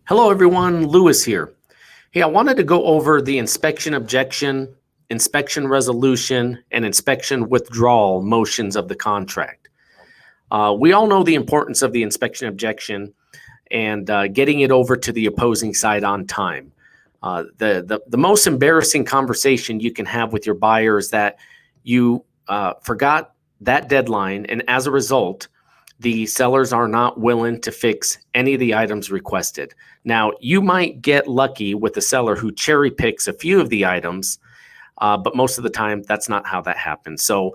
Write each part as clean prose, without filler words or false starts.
Hello everyone, Lewis here. Hey, I wanted to go over the inspection objection, inspection resolution, and inspection withdrawal motions of the contract. We all know the importance of the inspection objection and getting it over to the opposing side on time. The most embarrassing conversation you can have with your buyer is that you forgot that deadline, and as a result, the sellers are not willing to fix any of the items requested. Now, you might get lucky with a seller who cherry picks a few of the items, but most of the time, that's not how that happens. So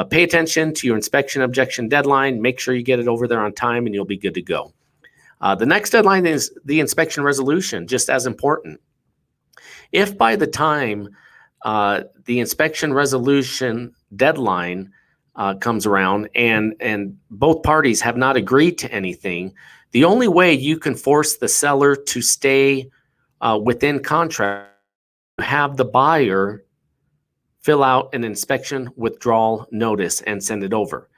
pay attention to your inspection objection deadline. Make sure you get it over there on time, and you'll be good to go. The next deadline is the inspection resolution, just as important. If by the time the inspection resolution deadline comes around and both parties have not agreed to anything, the only way you can force the seller to stay within contract, have the buyer fill out an inspection withdrawal notice and send it over.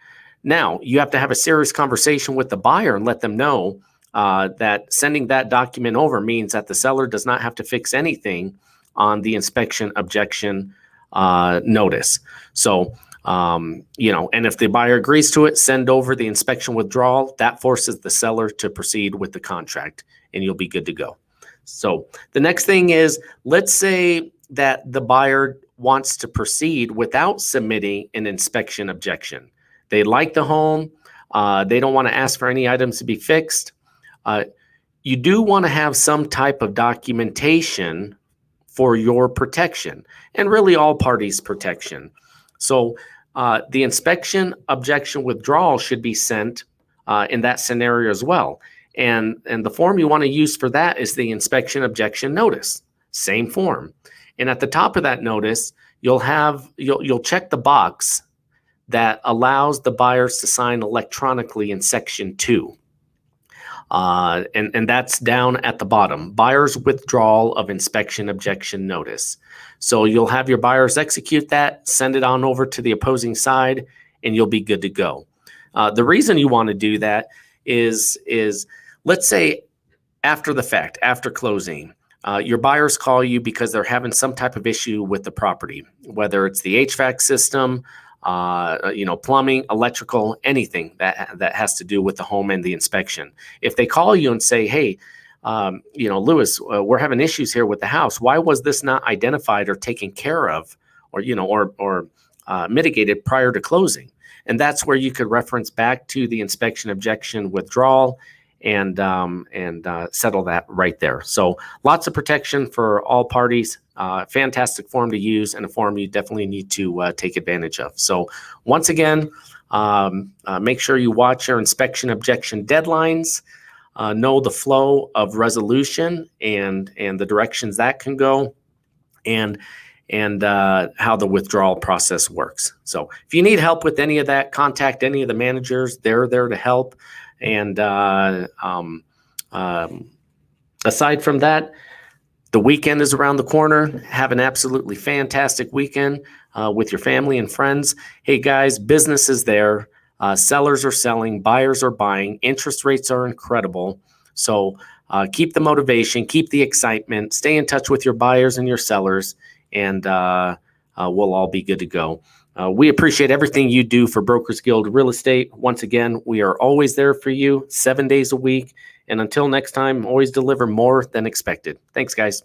Now, you have to have a serious conversation with the buyer and let them know that sending that document over means that the seller does not have to fix anything on the inspection objection notice. So, and if the buyer agrees to it, send over the inspection withdrawal. That forces the seller to proceed with the contract, and you'll be good to go. So the next thing is, let's say that the buyer wants to proceed without submitting an inspection objection. They like the home. They don't want to ask for any items to be fixed. You do want to have some type of documentation for your protection, and really all parties' protection. So the inspection objection withdrawal should be sent in that scenario as well. And the form you want to use for that is the inspection objection notice, same form. And at the top of that notice, you'll check the box that allows the buyers to sign electronically in section 2. And that's down at the bottom, buyer's withdrawal of inspection objection notice. So you'll have your buyers execute that, send it on over to the opposing side, and you'll be good to go. The reason you want to do that is let's say after the fact, after closing, your buyers call you because they're having some type of issue with the property, whether it's the HVAC system, plumbing, electrical, anything that has to do with the home and the inspection. If they call you and say, hey, Lewis, we're having issues here with the house. Why was this not identified or taken care of or mitigated prior to closing? And that's where you could reference back to the inspection objection withdrawal and settle that right there. So lots of protection for all parties. Fantastic form to use, and a form you definitely need to take advantage of. So once again, make sure you watch your inspection objection deadlines, know the flow of resolution and the directions that can go, and how the withdrawal process works. So if you need help with any of that, contact any of the managers. They're there to help. And aside from that, the weekend is around the corner. Have an absolutely fantastic weekend with your family and friends. Hey guys, business is there. Sellers are selling, buyers are buying. Interest rates are incredible. So keep the motivation, keep the excitement, stay in touch with your buyers and your sellers, and we'll all be good to go. We appreciate everything you do for Brokers Guild Real Estate. Once again, we are always there for you 7 days a week. And until next time, always deliver more than expected. Thanks, guys.